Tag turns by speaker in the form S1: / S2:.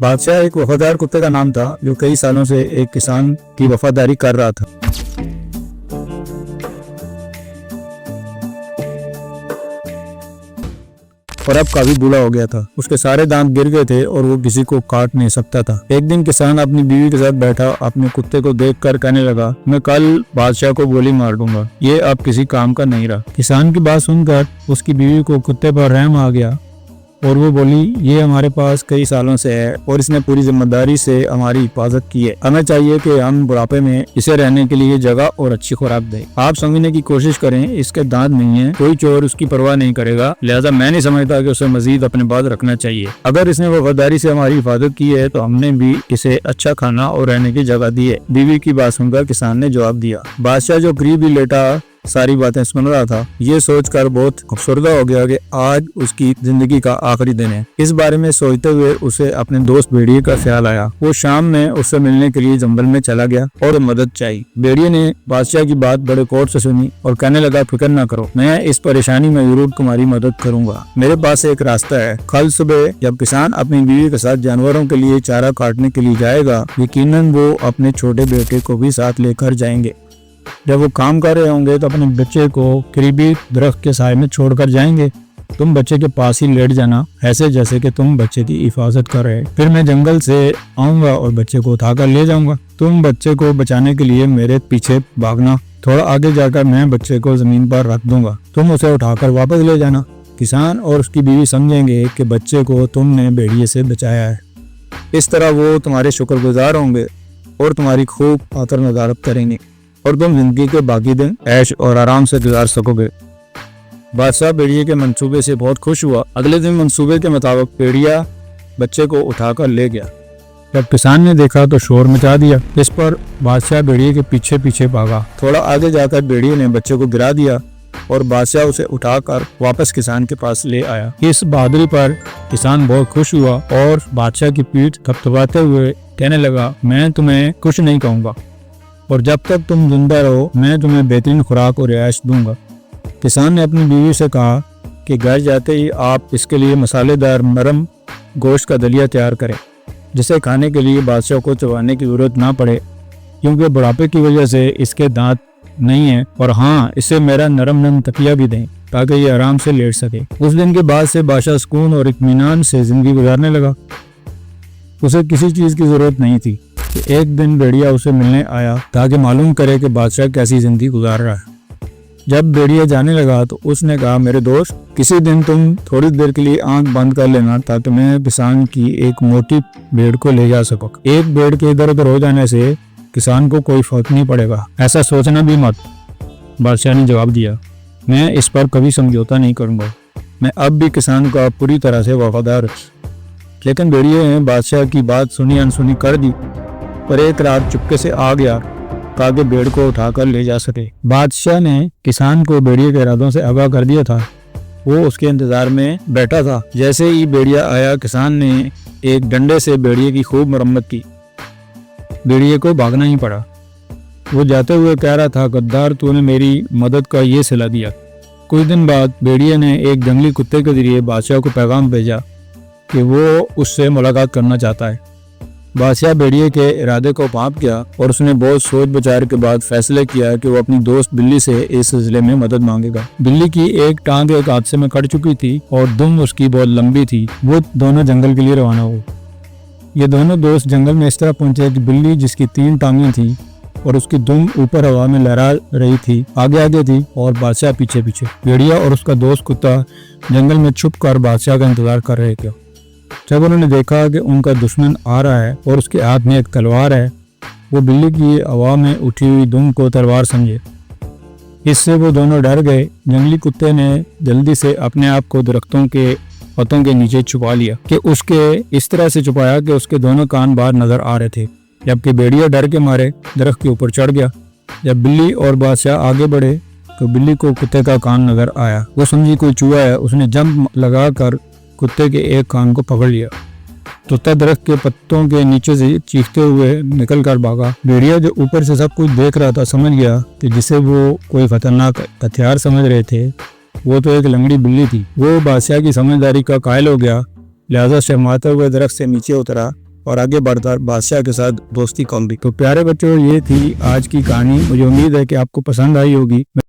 S1: बादशाह एक वफादार कुत्ते का नाम था जो कई सालों से एक किसान की वफादारी कर रहा था। और अब काफी बूढ़ा हो गया था। उसके सारे दांत गिर गए थे और वो किसी को काट नहीं सकता था। एक दिन किसान अपनी बीवी के साथ बैठा अपने कुत्ते को देखकर कहने लगा, मैं कल बादशाह को गोली मार दूंगा, ये अब किसी काम का नहीं रहा। किसान की बात सुनकर उसकी बीवी को कुत्ते पर रहम आ गया और वो बोली, ये हमारे पास कई सालों से है और इसने पूरी जिम्मेदारी से हमारी हिफाजत की है। हमें चाहिए कि हम बुढ़ापे में इसे रहने के लिए जगह और अच्छी खुराक दें। आप समझने की कोशिश करें, इसके दांत नहीं है, कोई चोर उसकी परवाह नहीं करेगा, लिहाजा मैं नहीं समझता कि उसे मजीद अपने पास रखना चाहिए। अगर इसने वफादारी से हमारी हिफाजत की है तो हमने भी इसे अच्छा खाना और रहने की जगह दी है। बीवी की बात सुनकर किसान ने जवाब दिया। बादशाह जो करीब ही लेटा सारी बातें सुन रहा था, ये सोचकर बहुत अफसरदा हो गया कि आज उसकी जिंदगी का आखिरी दिन है। इस बारे में सोचते हुए उसे अपने दोस्त भेड़िए का ख्याल आया। वो शाम में उससे मिलने के लिए जंगल में चला गया और मदद चाहिए। भेड़िए ने बादशाह की बात बड़े गौर से सुनी और कहने लगा, फिक्र न करो, मैं इस परेशानी में जरूर तुम्हारी मदद करूंगा। मेरे पास एक रास्ता है। कल सुबह जब किसान अपनी बीवी के साथ जानवरों के लिए चारा काटने के लिए जाएगा, यकीनन वो अपने छोटे बेटे को भी साथ लेकर जाएंगे। जब वो काम कर रहे होंगे तो अपने बच्चे को करीबी दरख्त के साए में छोड़कर जाएंगे। तुम बच्चे के पास ही लेट जाना, ऐसे जैसे कि तुम बच्चे की हिफाजत कर रहे। फिर मैं जंगल से आऊंगा और बच्चे को उठाकर ले जाऊंगा। तुम बच्चे को बचाने के लिए मेरे पीछे भागना। थोड़ा आगे जाकर मैं बच्चे को जमीन पर रख दूंगा, तुम उसे उठाकर वापस ले जाना। किसान और उसकी बीवी समझेंगे कि बच्चे को तुमने भेड़िए से बचाया है। इस तरह वो तुम्हारे शुक्रगुजार होंगे और तुम्हारी खूब आतर नदारत करेंगे और तुम जिंदगी के बाकी दिन ऐश और आराम से गुजार सकोगे। बादशाह भेड़िए के मंसूबे से बहुत खुश हुआ। अगले दिन मंसूबे के मुताबिक भेड़िया बच्चे को उठाकर ले गया। जब किसान ने देखा तो शोर मचा दिया। इस पर बादशाह भेड़िए के पीछे पीछे भागा। थोड़ा आगे जाकर भेड़िए ने बच्चे को गिरा दिया और बादशाह उसे उठाकर वापस किसान के पास ले आया। इस बहादुरी पर किसान बहुत खुश हुआ और बादशाह की पीठ थपथपाते हुए कहने लगा, मैं तुम्हें कुछ नहीं कहूँगा और जब तक तुम जिंदा रहो मैं तुम्हें बेहतरीन खुराक और रिहाइश दूंगा। किसान ने अपनी बीवी से कहा कि घर जाते ही आप इसके लिए मसालेदार नरम गोश्त का दलिया तैयार करें, जिसे खाने के लिए बादशाह को चबाने की जरूरत ना पड़े, क्योंकि बुढ़ापे की वजह से इसके दांत नहीं है। और हाँ, इसे मेरा नरम तकिया भी दें ताकि ये आराम से लेट सके। उस दिन के बाद से बादशाह सुकून और इत्मीनान से जिंदगी गुजारने लगा। उसे किसी चीज की जरूरत नहीं थी। एक दिन भेड़िया उसे मिलने आया ताकि मालूम करे कि बादशाह कैसी जिंदगी गुजार रहा है। जब भेड़िया जाने लगा तो उसने कहा, मेरे दोस्त, किसी दिन तुम थोड़ी देर के लिए आंख बंद कर लेना ताकि मैं किसान की एक मोटी भेड़ को ले जा सकूं। एक भेड़ के इधर उधर हो जाने से किसान को कोई फर्क नहीं पड़ेगा, ऐसा सोचना भी मत। बादशाह ने जवाब दिया, मैं इस पर कभी समझौता नहीं करूंगा। मैं अब भी किसान का पूरी तरह से वफादार हूं। लेकिन भेड़िए ने बादशाह की बात सुनी अनसुनी कर दी, पर एक रात चुपके से आ गया ताकि भेड़ को उठाकर ले जा सके। बादशाह ने किसान को भेड़िए के इरादों से आगाह कर दिया था। वो उसके इंतजार में बैठा था। जैसे ही भेड़िया आया, किसान ने एक डंडे से भेड़िए की खूब मरम्मत की। भेड़िए को भागना ही पड़ा। वो जाते हुए कह रहा था, गद्दार, तूने मेरी मदद का ये सिला दिया। कुछ दिन बाद भेड़िए ने एक जंगली कुत्ते के जरिए बादशाह को पैगाम भेजा कि वो उससे मुलाकात करना चाहता है। बादशाह भेड़िए के इरादे को भांप गया और उसने बहुत सोच विचार के बाद फैसले किया कि वो अपनी दोस्त बिल्ली से इस सिलसिले में मदद मांगेगा। बिल्ली की एक टांग एक हादसे में कट चुकी थी और दुम उसकी बहुत लंबी थी। वो दोनों जंगल के लिए रवाना हुए। ये दोनों दोस्त जंगल में इस तरह पहुंचे कि बिल्ली, जिसकी 3 टांगें थी और उसकी दुम ऊपर हवा में लहरा रही थी, आगे आगे थी और बादशाह पीछे पीछे। भेड़िया और उसका दोस्त कुत्ता जंगल में छुप कर बादशाह का इंतजार कर रहे थे। जब उन्होंने देखा कि उनका दुश्मन आ रहा है और उसके हाथ में एक तलवार है, वो बिल्ली की हवा में उठी हुई दुम को तलवार समझे। इससे वो दोनों डर गए। जंगली कुत्ते ने जल्दी से अपने आप को दरख्तों के पत्तों के नीचे छुपा लिया कि उसके इस तरह से छुपाया कि उसके दोनों कान बाहर नजर आ रहे थे, जबकि भेड़िया डर के मारे दरख्त के ऊपर चढ़ गया। जब बिल्ली और बादशाह आगे बढ़े तो बिल्ली को कुत्ते का कान नजर आया। वो समझी कोई चूहा है। उसने जंप लगाकर कुत्ते के एक कान को पकड़ लिया। कुत्ता दरख्त के पत्तों के नीचे से चीखते हुए निकल कर भागा। भेड़िया जो ऊपर से सब कुछ देख रहा था समझ गया कि जिसे वो कोई खतरनाक हथियार समझ रहे थे वो तो एक लंगड़ी बिल्ली थी। वो बादशाह की समझदारी का कायल हो गया, लिहाजा शर्माते हुए दरख्त से नीचे उतरा اور آگے بڑھتا بادشاہ کے ساتھ دوستی قائم بھی۔ تو پیارے بچوں، یہ تھی آج کی کہانی، مجھے امید ہے کہ آپ کو پسند آئی ہوگی۔